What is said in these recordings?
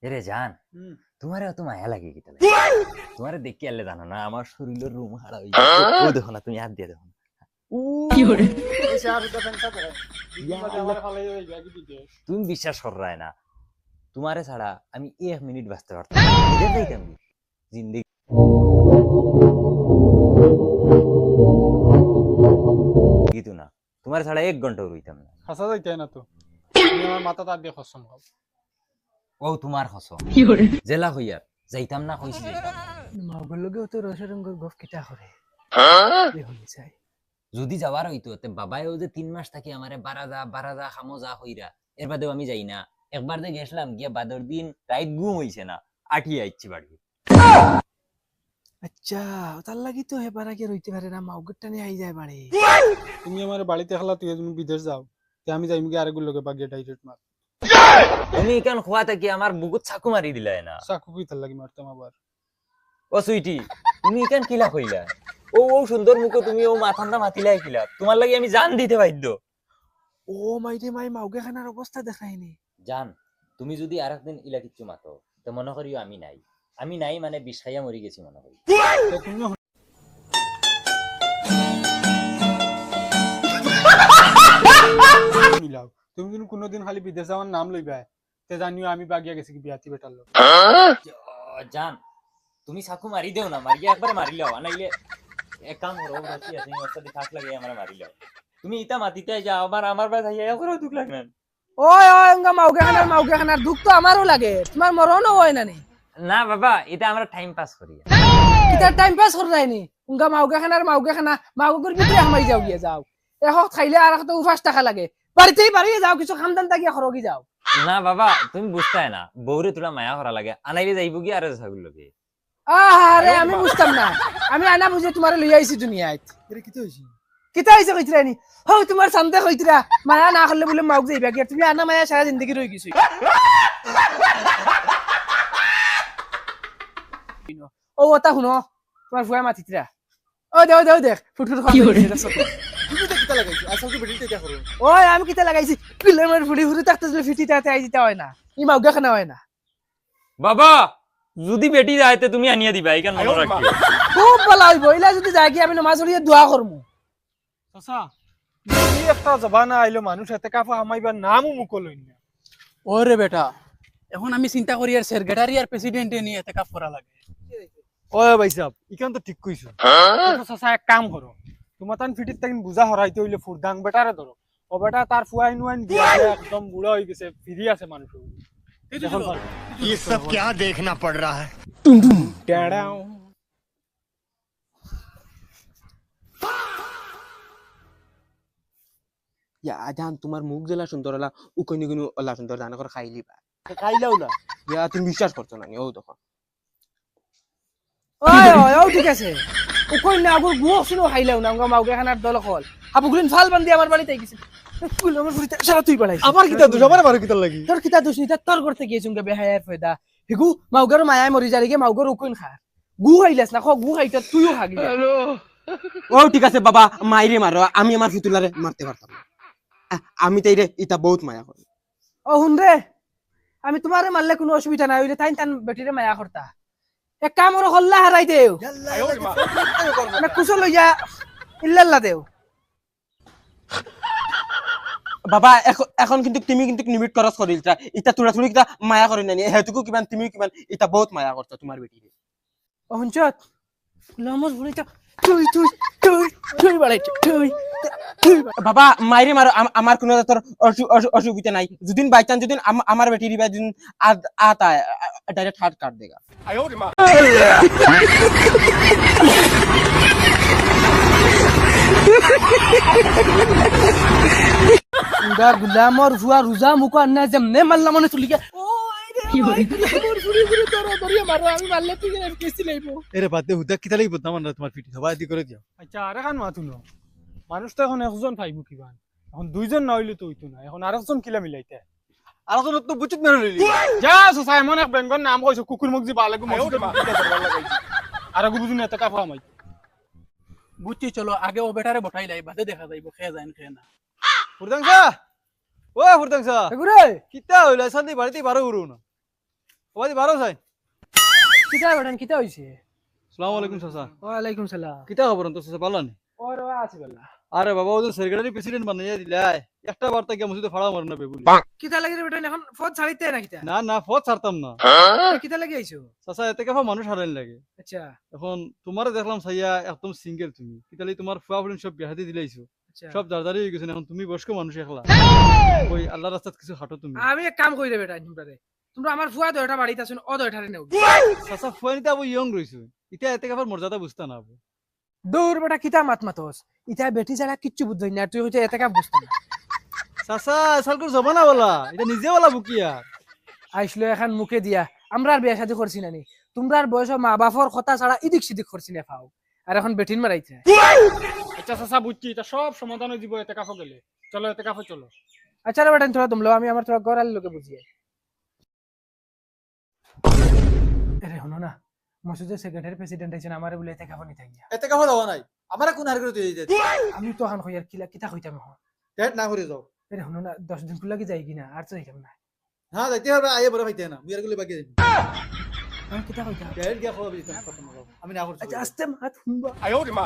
এরে জান তোমারে অত মায়া লাগে কি তাহলে তোমারে দেখি আলে জানো না আমার শরীরের রুম হারা হই ও দেখো না তুমি হাত দিয়ে দেখো না। কি করে তুমি বিশ্বাস করায় না তোমারে ছাড়া আমি 1 মিনিট বাঁচতে পারতাম না। এটা যাইতাম জিন্দেগি কিন্তু না তোমার ছাড়া 1 ঘন্টাও রইতাম না। হাসা যাইতে না তো তুমি আমার মাথা তার দিয়ে কসম খাও। ও তোমার কসম কি করে জেলা হইয়ার যাইতাম না কইছি যাইতাম না। মাগর লগেও তো রসরঙ্গর গফ কিতা করে এ হয়ে যায়। যদি যাওয়ার হইতো তে বাবাইও যে 3 মাস থাকি আমারে বারাদা খামো যা হইরা এর বাদেও আমি যাই না। একবার যে গেছলাম গিয়া বাদর দিন রাইত ঘুম হইছে না আঠিয়ে আইছি বাড়ি। আচ্ছা তার লাগি তো হেবার আগে রইতে পারে না মাগরটা নিয়ে আই যায় বাড়ি। তুমি আমার বাড়িতে খেলা তুই তুমি বিদেশ যাও তে আমি যাইম কি আরেকগুলো লোকে বাগিয়ে ডাইরেক্ট মার তুমি কেন খোয়াতে কি আমার বুকুত চাকু মারি দিলাই না? চাকু কি তার লাগি মারতাম আবার। ও সুইটি তুমি কেন কিলা কইলা? ও ও সুন্দর মুখো তুমি ও মাথান্ডা মাতিলাই কিলা? তোমার লাগি আমি জান দিতে বাধ্য। ও মাইরে মাই মাউগে খানার অবস্থা দেখায়নি। জান তুমি যদি আরেকদিন ইলা কিচ্ছু মাতো তো মনে করিও আমি নাই। আমি নাই মানে বিষ খাইয়া মরি গেছি মনে করি। তো তুমিও মিলাও তুমি যদি কোনোদিন খালি বিদেশ যাওয়ার নাম লইবা তে জানিও আমি বাগিয়া গেছি কি বিয়াতি বেটার লোক। জান তুমি চাকু মারি দেও না মারিয়া একবারে মারি লাও আনাইলে এক কাম করো রাখি আছে ওস্তাদি খাস লাগে আমরা মারি লাও। তুমি ইতা মাটিতে যাও আবার আমার বাস আইয়া করে দুঃখ লাগে না। ওই ওই উঙ্গা মাউগে খানার দুঃখ তো আমারও লাগে তোমার মরণও হয় না নি। না বাবা এটা আমরা টাইম পাস করি। কিতা টাইম পাস কর যায়নি উঙ্গা মাউগে খানা মাউগের ভিতরে হামাই যাও গিয়ে যাও এখন খাইলে আর তো উফাস টাকা লাগে বাড়িতেই বাড়িয়ে যাও কিছু খামদান তাকিয়া খরগি যাও। না বাবা তুমি বুঝতে না বউরে তোরা মায়া করা লাগে আনাইলে যাইব কি আর ছাগল লগে। আরে আমি বুঝতাম না আমি আনা বুঝে তোমারে লই আইছি দুনিয়ায়। এরে কি হইছে কিতা হইছে কইতরা নি হও তোমার সামনে কইতরা মায়া না করলে বলে মাউগ যাইবা কি তুমি আনা মায়া সারা জিন্দগি রই গেছি। ও ওটা শুনো তোমার ফুয়া মাতিতরা ও দেখ ফুটফুট কি করে? তুমি তো কিতা লাগাইছো আসল তো বেটিতে দেখা করো। ওই আমি কিতা লাগাইছি পিলের ফুড়ি থাকতে ফিটি তাতে আই দিতে হয় না ই মাউগা খানা হয় না। বাবা যদি বেটি যাইতে তুমি আনিয়া দিবা এইখান মনে রাখি। খুব ভালো হইব ইলা যদি যাই কি আমি নামাজ পড়িয়ে দোয়া করমু। চাচা এই একটা জবানা আইলো মানুষ এতে কাফা হামাইবার নামও মুখ লইন না। ওরে বেটা এখন আমি চিন্তা করি আর সেক্রেটারি আর প্রেসিডেন্টে নিয়ে এতে কাপ করা লাগে। ও ভাই সাহেব ইখান তো ঠিক কইছো। চাচা এক কাম করো তোমার তান ফিটির তাকিন বুঝা হরাইতে হইলে ফুরদাং বেটারে ধরো ও বেটা তার ফুয়াইন ওয়াইন দিয়া একদম বুড়া হই গেছে ফিরি আছে মানুষ। ये सब क्या देखना पड़ रहा है। ট্যাড়াও ইয়া জান তোমার মুখ জেলা সুন্দর হলা উকনি গুনি ওলা সুন্দর জানা করে খাইলি বা খাইলাও না ইয়া তুমি বিশ্বাস করছো না ও দেখো ও ঠিক আছে ওকই না আগর গুও শুনো খাইলাও না উঙ্গা মাউগা খানার দল কল হাবুগুলিন ফাল বান্ধি আমার বাড়িতে গেছে ফুল আমার ফুড়িতে সারা তুই বাড়াইছিস। আমার কিতা দোষ আমার বারে কিতা লাগি তোর কিতা দোষ নি তোর করতে গিয়েছ উঙ্গা বেহায়ার ফয়দা হিগু মাউগার মায়ায় মরি যারি গে মাউগার উকইন খা গু খাইলাস না খ গু খাইতা তুইও খাগি। ও ঠিক আছে বাবা মাইরে মারো আমি আমার ফুতুলারে মারতে পারতাম না আমি তাইরে ইতা বহুত মায়া করি। ও হুন রে আমি তোমারে মারলে কোনো অসুবিধা নাই হইলে তাইন তান বেটিরে মায়া করতা এক কাম ওর হল্লা হারাই দেও না কুশল লইয়া ইল্লাল্লাহ দেও। বাবা এখন কিন্তু তুমি কিন্তু লিমিট খরচ করিলতা ইতা তুরা তুরি কিতা মায়া করি নানি হেতুকু কিমান তুমি কিমান ইতা বহুত মায়া করছো তোমার বেটিরে। ও হুনচত লমর ভুলিটা তুই তুই তুই তুই বাড়াইছ তুই তুই বাবা মাইরে মারো আমার কোনো তোর অসুবিধা নাই যদি বাই চান্স যদি আমার বেটির বা যদি আতা ডাইরেক্ট হার্ট কাট দেগা। উঙ্গা গুলামর ভুয়া রোজা মুকো আন্না যেমনে মারলা মনে তুলি গে ও কি করে? মোর ফুড়ি ফুড়ি দরিয়া মারো আমি মারলে তুই কেসি লাইবো। এরে বাদ দে হুদা কিতা লাগি বদনাম না তোমার পিটি সবাই দি করে দিও। আচ্ছা আরে খান মাতুনো মানুষ তো এখন একজন পাইব কিবান এখন দুইজন না হইলে তো হইতো না এখন আরেকজন কিলা মিলাইতে আর কোন তো বুঝিত না লইলি যা চাচা এমন এক বেঙ্গর নাম কইছো কুকুর মুখ জি বালাগু মসজিদে আর আগু বুঝুন এত কাফা হামাই বুঝছি চলো আগে ও বেটারে বঠাই লাই বাদে দেখা যাইব খেয়ে যায় না খেয়ে না। ফুরদাংসা ও ফুরদাংসা এগুরে কিতা হইলা শান্তি বাড়িতে বারো উড়ু না সবাই ভালো চাই। কিতা বেটান কিতা হইছে? আসসালামু আলাইকুম চাচা। ওয়ালাইকুম সালাম। কিতা খবর তো চাচা ভালো নি? ওরে আছে বেলা। আরে বাবা ও যে সেক্রেটারি প্রেসিডেন্ট বানাইয়া দিলাই একটা বার্তা গিয়া মসজিদে ফাড়া মারনা বেবুলি। কিতা লাগি রে বেটান এখন ফোন ছাড়িতে না কিতা? না না ফত ছাড়তাম না কিতা লাগি আইছো? চাচা এতে কাফা মানুষ হারাইন লাগে। আচ্ছা এখন তোমারে দেখলাম সাইয়া একদম সিঙ্গেল তুমি কিতালি তোমার ফুয়া ফুলিন সব বিয়াহাতে দিলাইছো আচ্ছা। সব দারদারি হয়ে গেছে এখন তুমি বয়স্ক মানুষ একলা ওই আল্লাহর রাস্তাত কিছু হাঁটো তুমি আমি এক কাম কই রে বেটান তোমরা তোমরা আমার ফুয়া দয়টা বাড়িতে আছেন ও দয়টারে নেও। চাচা ফুয়া নিতে আবু ইয়ং রইছো ইটা এতে কাফার মর্যাদা বুঝতা না আবু দূর বেটা কিতা মাত মাতস ইতা বেটি ছাড়া কিচ্ছু বুঝছই না তুই হইছে এতে কাম বুঝতে না। চাচা সালকুর জমানা বলা এটা নিজে বলা বুকিয়া আইসলো এখন মুখে দিয়া আমরা আর বিয়া শাদী করছি নানি তোমরার বয়স মা বাপর কথা ছাড়া ইদিক সিদিক করছি না ফাও আর এখন বেটিন মারাইছে। আচ্ছা চাচা বুঝছি এটা সব সমাধান হয়ে যাব এতে কাফো গেলে চলো এতে কাফো চলো। আচ্ছা রে বেটান তোরা তোমলো আমি আমার তোরা গড়াল লোকে বুঝিয়ে আরে হনো না মসজিদের সেক্রেটারি প্রেসিডেন্ট আইছেন আমারে বলে এতে কাফনি থাকিয়া এতে কাফা দাও নাই আমারে কোন হার করে তুই দিতে আমি তো এখন কই আর কিলা কিতা কইতাম এখন ডেট না করে যাও আরে হনো না 10 দিন কুলা কি যাই কিনা আর তো যাইতাম না হ্যাঁ যাইতে হবে আইয়ে বড় ভাইতে না মুই আর গুলো বাকি দিবি আমি কিতা কইতাম ডেট দিয়া খাওয়া দিতাম আমি না করছি আচ্ছা আস্তে মাত হুমবা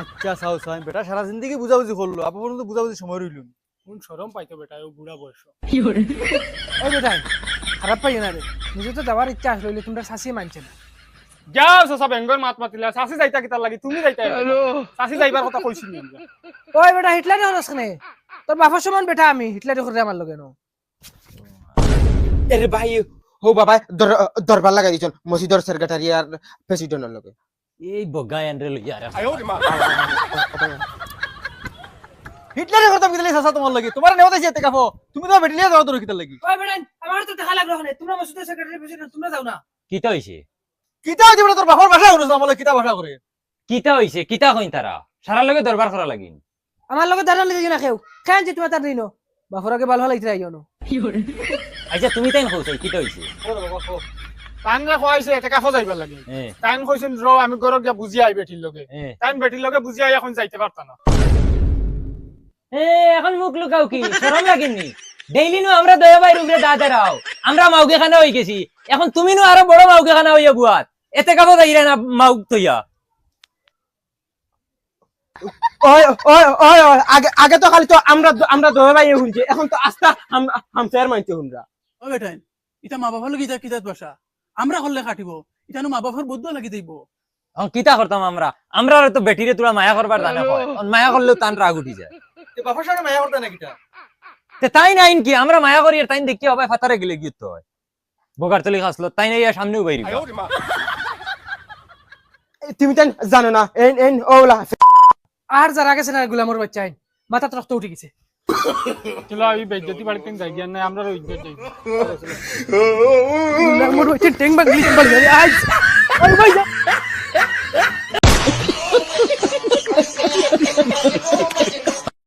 আচ্ছা সাউ সাইন বেটা সারা জিন্দেগি বুঝাবুঝি করলো আপু পর্যন্ত বুঝাবুঝি সময় রইলো কোন শরম পাইতো বেটা ও বুড়া বয়স। Fiore, ওই বেটাই খারাপ পাইও না রে নিজে তো যাওয়ার ইচ্ছা আসলো তোমরা শাসি মানছে না। যাও চাচা বেঙ্গর মাত মাতিলা চাচি যাইতা কিতার লাগি তুমি যাইতা চাচি যাইবার কথা কইছি নি আমরা। ওই বেটা হিটলারে হরস কেনে তোর বাপর সমান বেটা আমি হিটলারে করে আমার লগে নো এরে ভাই হো বাবা দরবার লাগাই দিছন মসজিদর সেক্রেটারি আর প্রেসিডেন্টের লগে। এই বগা এন্ড্রে লইয়া আরে হিটলারের কথা কিতালি চাচা তোমার লাগি তোমার নেওয়া যাইতে কাফো তুমি তো বেটিলিয়া যাও তোর কিতা লাগি ওই বেটা আমার তো দেখা লাগলো না তোমরা মসজিদের সেক্রেটারি প্রেসিডেন্ট তোমরা যাও না। কিতা হইছে কিতা হইছে তোর বাপর ভাষা হইছে আমলে কিতা ভাষা করে কিতা হইছে কিতা কইন তারা সারা লগে দরবার করা লাগিন আমার লগে দাঁড়ান লাগি না কেউ কেন যে তোমার তার দিনো বাপর আগে ভালো লাগতে আইও না। Fiore, আচ্ছা তুমি তাই কইছো কিতা হইছে টাইম রে কইছে এতে কাফো যাইবার লাগি টাইম কইছেন র আমি গরক গিয়া বুঝি আই বেটির লগে টাইম বেটির লগে বুঝি আই এখন যাইতে পারতা না। এখন মুখ লুকাও কি শরম লাগেনি ডেইলি নো আমরা দয়া ভাই রুমে দাদা রাও আমরা মাউকে খানা হই গেছি এখন তুমি নো আরো বড় মাউকে খানা হইয়া বুয়াত এতে কাবো যাইরা না মাউক তইয়া ওই ওই ওই ওই, আগে আগে তো খালি তো আমরা দোয়া ভাই হুনছে এখন তো আস্তা হামসার মানতে হুনরা। ও বেটাই ইটা মা বাবার লগি কিতাত বাসা আমরা হলে কাটিব ইটানো মা বাবার বুদ্ধ লাগি দিব। এখন কিতা করতাম আমরা আমরা তো বেটিরে তোরা মায়া করবার জানা হয় মায়া করলেও তান রাগ উঠি যায় বাপর সাথে মায়া করতে না কিতা তে তাই নাইন কি আমরা মায়া করি আর তাই দেখি হবে ফাতারে গেলে গিয়ে তো হয় বগার তলি খাসলো তাই না ইয়া সামনেও বাইরে তুমি তাই জানো না এন এন ওলা আর যারা গেছে না গুলামর বাচ্চা মাথা রক্ত উঠে গেছে। চলো এই বেজ্জতি বাড়িতে যাই গিয়া না আমরা ইজ্জত যাই গুলামর বাচ্চা টেং বাগলি আই ভাই যা